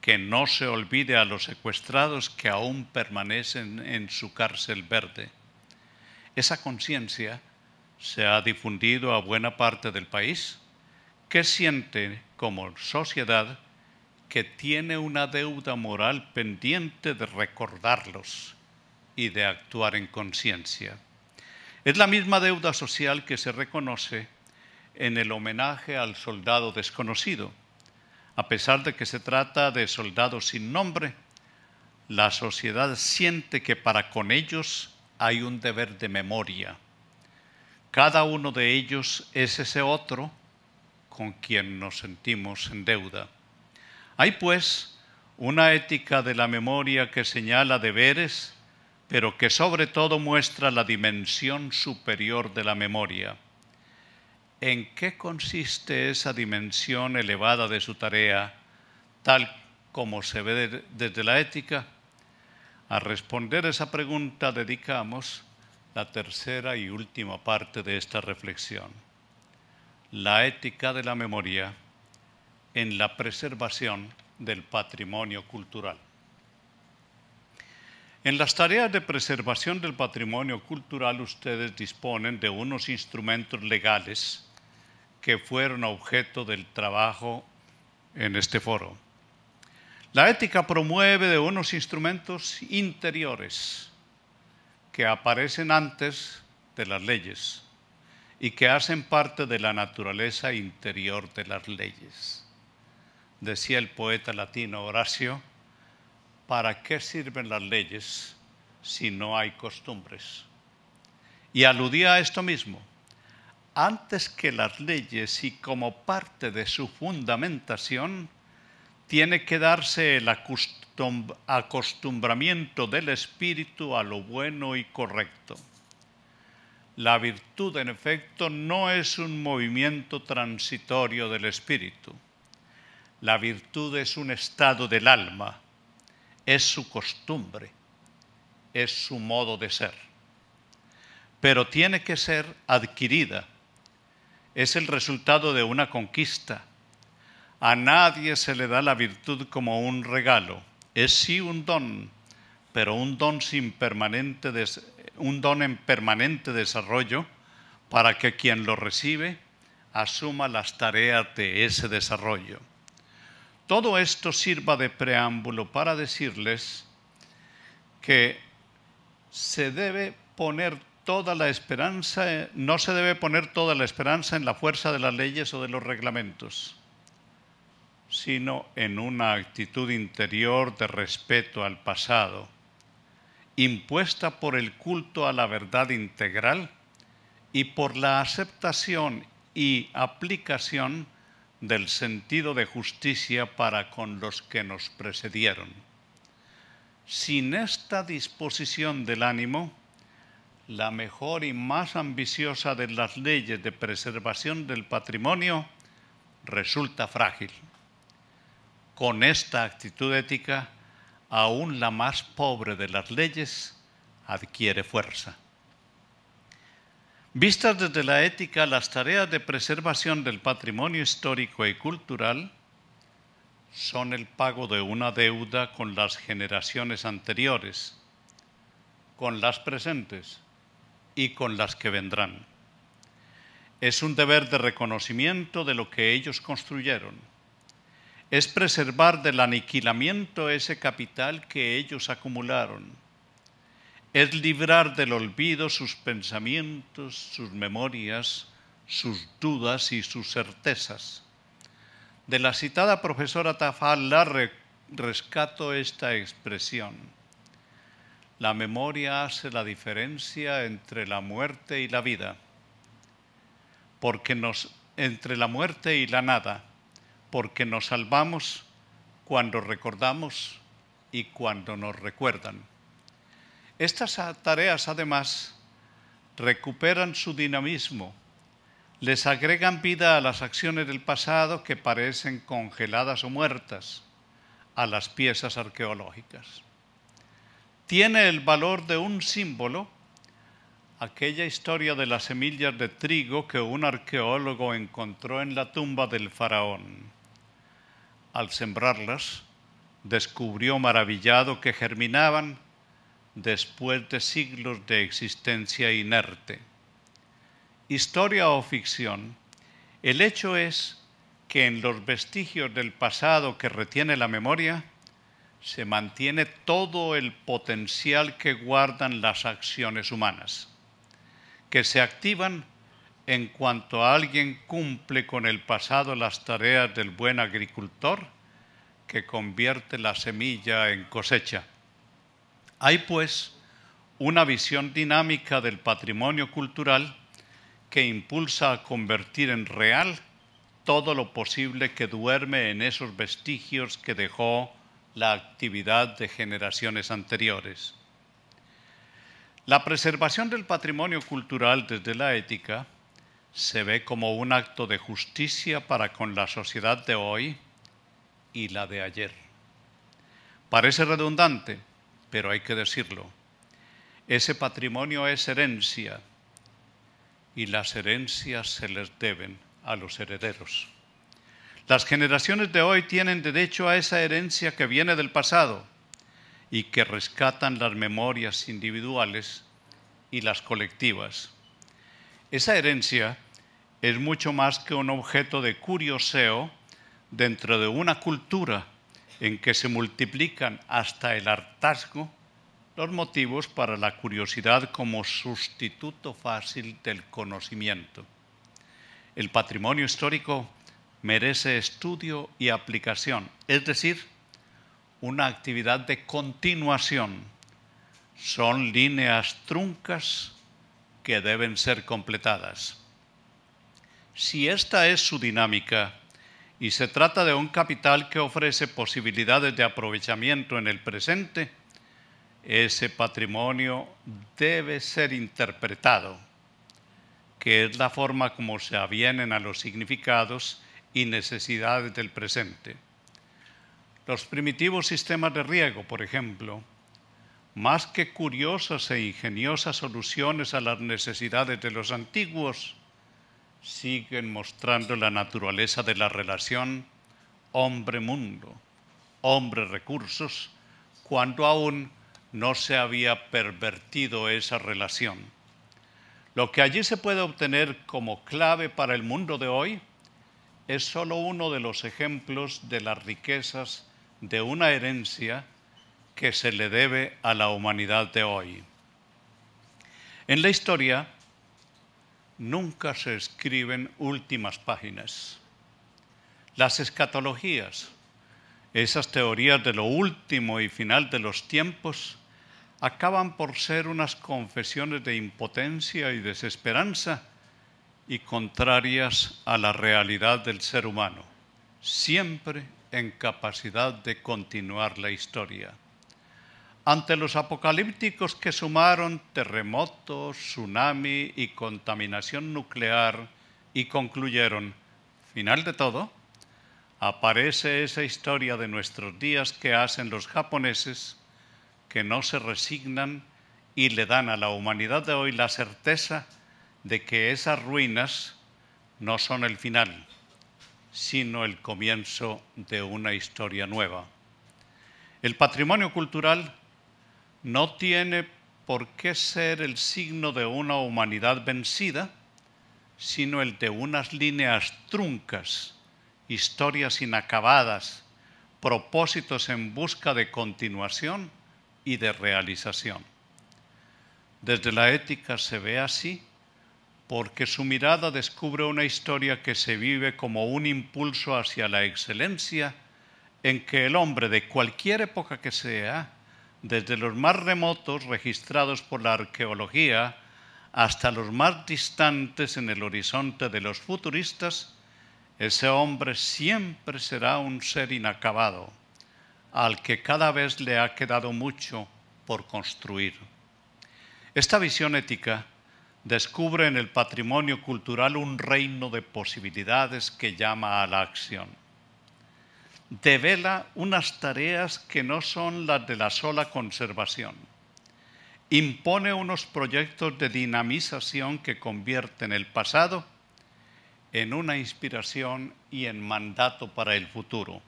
que no se olvide a los secuestrados que aún permanecen en su cárcel verde. Esa conciencia se ha difundido a buena parte del país, que siente como sociedad que tiene una deuda moral pendiente de recordarlos y de actuar en conciencia. Es la misma deuda social que se reconoce en el homenaje al soldado desconocido. A pesar de que se trata de soldados sin nombre, la sociedad siente que para con ellos hay un deber de memoria. Cada uno de ellos es ese otro con quien nos sentimos en deuda. Hay pues una ética de la memoria que señala deberes, pero que sobre todo muestra la dimensión superior de la memoria. ¿En qué consiste esa dimensión elevada de su tarea, tal como se ve desde la ética? A responder esa pregunta dedicamos la tercera y última parte de esta reflexión. La ética de la memoria en la preservación del patrimonio cultural. En las tareas de preservación del patrimonio cultural ustedes disponen de unos instrumentos legales que fueron objeto del trabajo en este foro. La ética promueve de unos instrumentos interiores que aparecen antes de las leyes y que hacen parte de la naturaleza interior de las leyes. Decía el poeta latino Horacio, ¿para qué sirven las leyes si no hay costumbres? Y aludía a esto mismo. Antes que las leyes y como parte de su fundamentación, tiene que darse el acostumbramiento del espíritu a lo bueno y correcto. La virtud, en efecto, no es un movimiento transitorio del espíritu. La virtud es un estado del alma, es su costumbre, es su modo de ser. Pero tiene que ser adquirida. Es el resultado de una conquista. A nadie se le da la virtud como un regalo. Es sí un don, pero un don en permanente desarrollo para que quien lo recibe asuma las tareas de ese desarrollo. Todo esto sirva de preámbulo para decirles que se debe poner toda la esperanza, no se debe poner toda la esperanza en la fuerza de las leyes o de los reglamentos, sino en una actitud interior de respeto al pasado, impuesta por el culto a la verdad integral y por la aceptación y aplicación del sentido de justicia para con los que nos precedieron. Sin esta disposición del ánimo, la mejor y más ambiciosa de las leyes de preservación del patrimonio resulta frágil. Con esta actitud ética, aún la más pobre de las leyes adquiere fuerza. Vistas desde la ética, las tareas de preservación del patrimonio histórico y cultural son el pago de una deuda con las generaciones anteriores, con las presentes y con las que vendrán. Es un deber de reconocimiento de lo que ellos construyeron. Es preservar del aniquilamiento ese capital que ellos acumularon. Es librar del olvido sus pensamientos, sus memorias, sus dudas y sus certezas. De la citada profesora Tafalla rescato esta expresión. La memoria hace la diferencia entre la muerte y la vida, entre la muerte y la nada, porque nos salvamos cuando recordamos y cuando nos recuerdan. Estas tareas, además, recuperan su dinamismo, les agregan vida a las acciones del pasado que parecen congeladas o muertas, a las piezas arqueológicas. Tiene el valor de un símbolo aquella historia de las semillas de trigo que un arqueólogo encontró en la tumba del faraón. Al sembrarlas, descubrió maravillado que germinaban después de siglos de existencia inerte. Historia o ficción, el hecho es que en los vestigios del pasado que retiene la memoria, se mantiene todo el potencial que guardan las acciones humanas, que se activan en cuanto alguien cumple con el pasado las tareas del buen agricultor que convierte la semilla en cosecha. Hay pues una visión dinámica del patrimonio cultural que impulsa a convertir en real todo lo posible que duerme en esos vestigios que dejó la actividad de generaciones anteriores. La preservación del patrimonio cultural desde la ética se ve como un acto de justicia para con la sociedad de hoy y la de ayer. Parece redundante, pero hay que decirlo. Ese patrimonio es herencia y las herencias se les deben a los herederos. Las generaciones de hoy tienen derecho a esa herencia que viene del pasado y que rescatan las memorias individuales y las colectivas. Esa herencia es mucho más que un objeto de curioseo dentro de una cultura en que se multiplican hasta el hartazgo los motivos para la curiosidad como sustituto fácil del conocimiento. El patrimonio histórico merece estudio y aplicación, es decir, una actividad de continuación. Son líneas truncas que deben ser completadas. Si esta es su dinámica y se trata de un capital que ofrece posibilidades de aprovechamiento en el presente, ese patrimonio debe ser interpretado, que es la forma como se avienen a los significados y necesidades del presente. Los primitivos sistemas de riego, por ejemplo, más que curiosas e ingeniosas soluciones a las necesidades de los antiguos, siguen mostrando la naturaleza de la relación hombre-mundo, hombre-recursos, cuando aún no se había pervertido esa relación. Lo que allí se puede obtener como clave para el mundo de hoy es solo uno de los ejemplos de las riquezas de una herencia que se le debe a la humanidad de hoy. En la historia nunca se escriben últimas páginas. Las escatologías, esas teorías de lo último y final de los tiempos, acaban por ser unas confesiones de impotencia y desesperanza y contrarias a la realidad del ser humano, siempre en capacidad de continuar la historia. Ante los apocalípticos que sumaron terremotos, tsunami y contaminación nuclear y concluyeron, final de todo, aparece esa historia de nuestros días que hacen los japoneses, que no se resignan y le dan a la humanidad de hoy la certeza de que esas ruinas no son el final, sino el comienzo de una historia nueva. El patrimonio cultural no tiene por qué ser el signo de una humanidad vencida, sino el de unas líneas truncas, historias inacabadas, propósitos en busca de continuación y de realización. Desde la ética se ve así porque su mirada descubre una historia que se vive como un impulso hacia la excelencia en que el hombre de cualquier época que sea, desde los más remotos registrados por la arqueología hasta los más distantes en el horizonte de los futuristas, ese hombre siempre será un ser inacabado, al que cada vez le ha quedado mucho por construir. Esta visión ética descubre en el patrimonio cultural un reino de posibilidades que llama a la acción. Devela unas tareas que no son las de la sola conservación. Impone unos proyectos de dinamización que convierten el pasado en una inspiración y en mandato para el futuro.